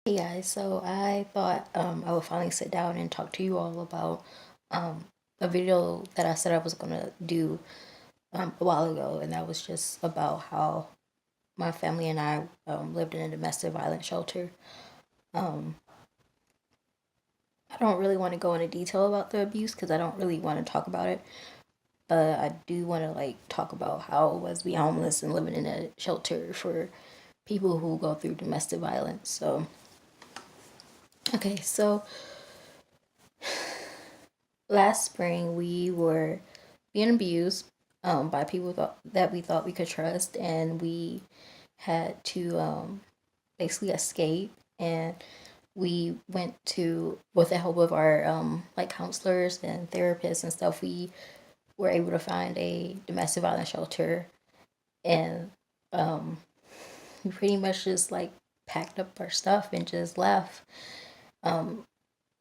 Hey guys, so I thought I would finally sit down and talk to you all about a video that I said I was gonna do a while ago, and that was just about how my family and I lived in a domestic violence shelter. Um, I don't really want to go into detail about the abuse because I don't really want to talk about it, but I do want to talk about how it was being homeless and living in a shelter for people who go through domestic violence. So, okay, so last spring we were being abused by people that we thought we could trust, and we had to basically escape. And we went to, with the help of our counselors and therapists and stuff, we were able to find a domestic violence shelter, and um, we pretty much just packed up our stuff and just left. Um,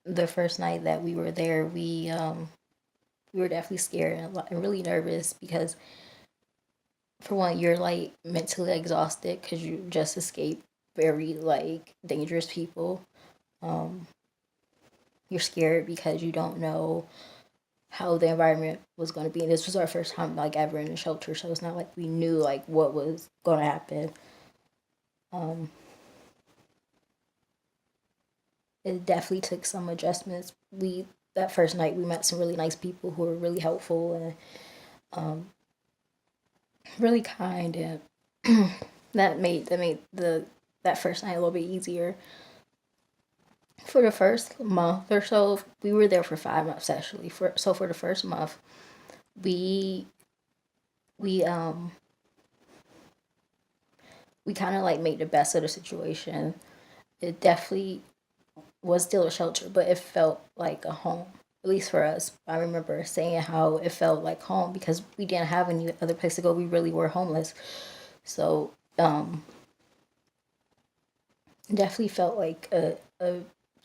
the first night that we were there, we were definitely scared and really nervous because, for one, you're mentally exhausted because you just escaped very dangerous people. Um, you're scared because you don't know how the environment was going to be. And this was our first time ever in a shelter, so it's not like we knew what was going to happen. Um, it definitely took some adjustments. We That first night we met some really nice people who were really helpful and um, really kind, and that made the that first night a little bit easier. For the first month or so, we were there for 5 months actually. For the first month, we we um we kind of made the best of the situation. It definitely was still a shelter, but it felt like a home. At least for us, I remember saying how it felt like home because we didn't have any other place to go. We really were homeless, so definitely felt like a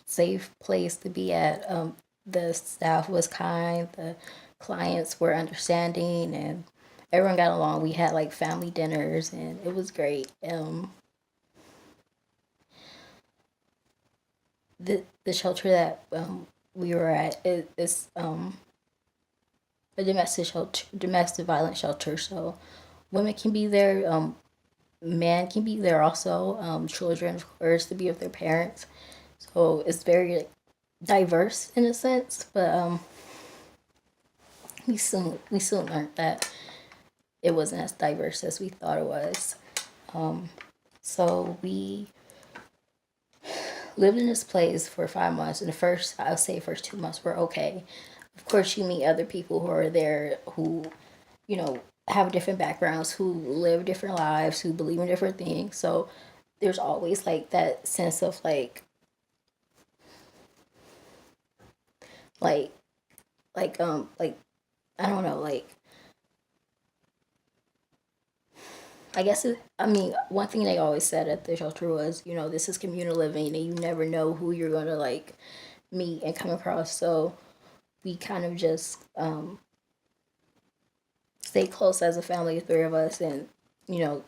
safe place to be at. The staff was kind, the clients were understanding, and everyone got along. We had family dinners, and it was great. The shelter that we were at is a domestic violence shelter. So women can be there, men can be there also, children of course to be with their parents. So it's very diverse in a sense, but we soon learned that it wasn't as diverse as we thought it was. Um, so we lived in this place for 5 months, and I would say, first 2 months were okay. Of course, you meet other people who are there who, you know, have different backgrounds, who live different lives, who believe in different things. So there's always that sense of like like I don't know, I guess I mean, one thing they always said at the shelter was, this is communal living, and you never know who you're gonna meet and come across. So we kind of just stay close as a family of three of us, and you know,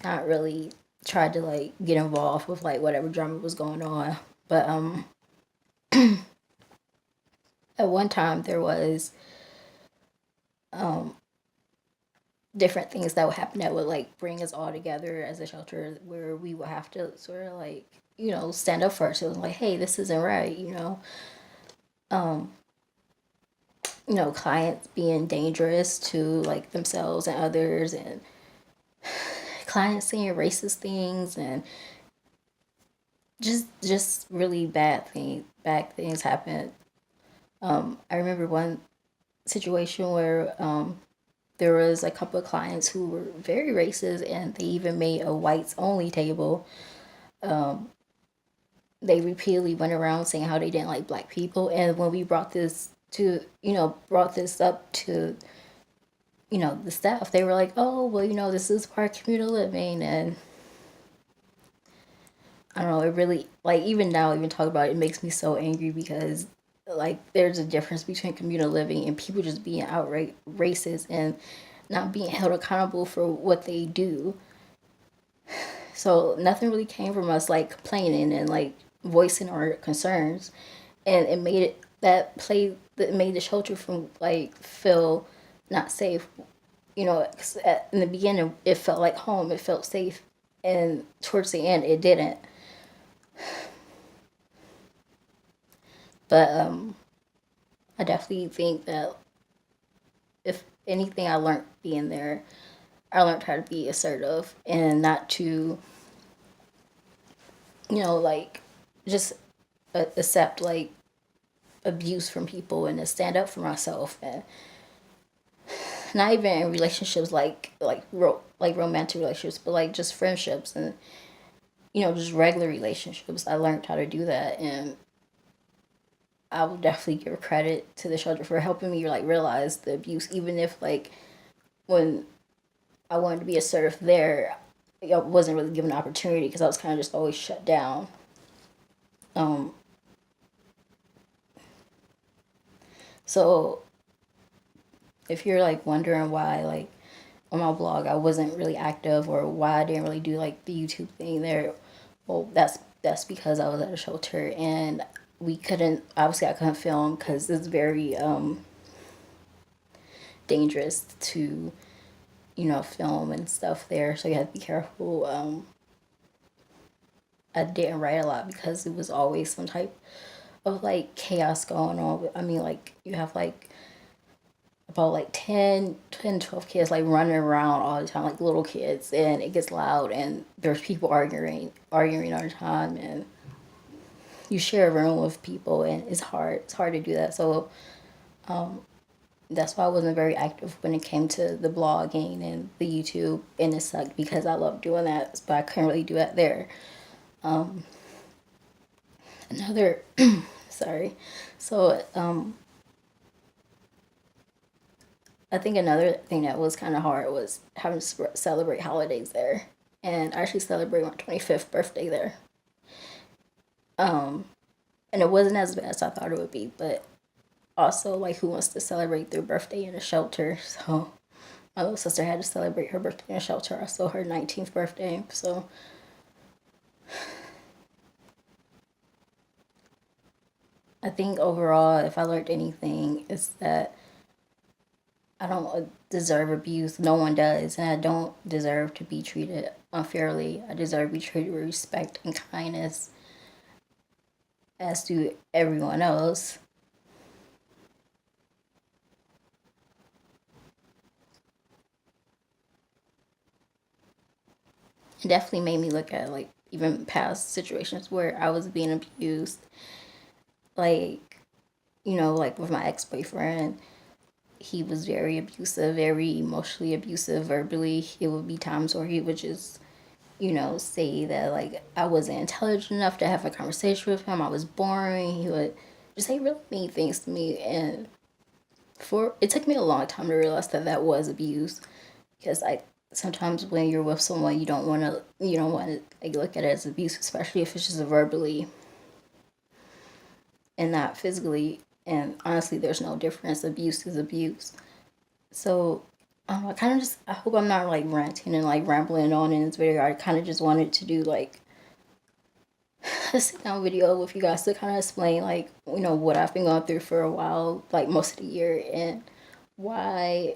not really tried to get involved with whatever drama was going on. But at one time there was um different things that would happen that would bring us all together as a shelter, where we would have to sort of stand up for ourselves, like, hey, this isn't right. Um clients being dangerous to themselves and others, and clients saying racist things, and just really bad things happen. I remember one situation where there was a couple of clients who were very racist, and they even made a whites only table. um, they repeatedly went around saying how they didn't like black people, and when we brought this up to the staff, they were like, oh, well, this is part of communal living. And I don't know, it really, even now, even talk about it, it makes me so angry because there's a difference between communal living and people just being outright racist and not being held accountable for what they do. So nothing really came from us like complaining and like voicing our concerns, and it made it that play that made the shelter from like feel not safe. You know, 'cause in the beginning it felt like home, it felt safe, and towards the end it didn't. But I definitely think that if anything I learned being there, I learned how to be assertive and not to, like just accept like abuse from people and to stand up for myself, and not even in relationships like romantic relationships, but like just friendships and just regular relationships. I learned how to do that, and I will definitely give credit to the shelter for helping me like realize the abuse, even if like when I wanted to be assertive there, I wasn't really given an opportunity because I was kind of just always shut down. Um, so if you're like wondering why like on my blog I wasn't really active or why I didn't really do like the YouTube thing there, well that's because I was at a shelter and we couldn't obviously I couldn't film because it's very dangerous to film and stuff there, so you have to be careful. I didn't write a lot because it was always some type of like chaos going on. I mean, like you have like about like 12 kids like running around all the time, like little kids, and it gets loud and there's people arguing all the time, and you share a room with people and it's hard to do that. So that's why I wasn't very active when it came to the blogging and the YouTube, and it sucked because I love doing that, but I couldn't really do that there. Another sorry. So I think another thing that was kind of hard was having to celebrate holidays there, and I actually celebrated my 25th birthday there. Um, and it wasn't as bad as I thought it would be, but also like who wants to celebrate their birthday in a shelter? So my little sister had to celebrate her birthday in a shelter, also her 19th birthday. So I think overall, if I learned anything, it's that I don't deserve abuse. No one does. And I don't deserve to be treated unfairly. I deserve to be treated with respect and kindness, as do everyone else. It definitely made me look at like even past situations where I was being abused. Like, like with my ex boyfriend, he was very abusive, very emotionally abusive verbally. It would be times where he would just say that like I wasn't intelligent enough to have a conversation with him. I was boring. He would just say really mean things to me, and for it took me a long time to realize that that was abuse. Because I sometimes when you're with someone, you don't want to like, look at it as abuse, especially if it's just verbally and not physically. And honestly, there's no difference. Abuse is abuse. So I kind of just I hope I'm not like ranting and like rambling on in this video. I kind of just wanted to do like a sit down video with you guys to kind of explain like what I've been going through for a while, like most of the year, and why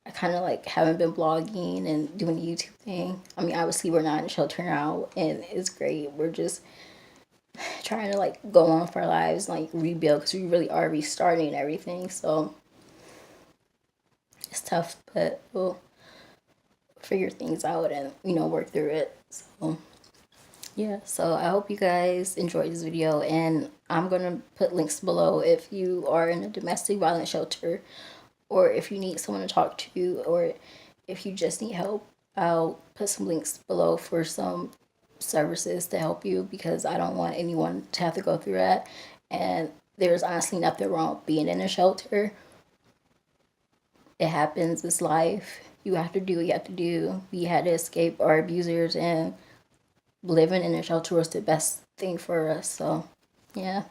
I kind of like haven't been blogging and doing the YouTube thing. I mean, obviously we're not in shelter now, and it's great. We're just trying to like go on with our lives, like rebuild, because we really are restarting everything. So it's tough, but we'll figure things out and work through it. So yeah, so I hope you guys enjoyed this video, and I'm gonna put links below if you are in a domestic violence shelter, or if you need someone to talk to, or if you just need help. I'll put some links below for some services to help you, because I don't want anyone to have to go through that. And there's honestly nothing wrong with being in a shelter. It happens, it's life. You have to do what you have to do. We had to escape our abusers, and living in a shelter was the best thing for us. So, yeah.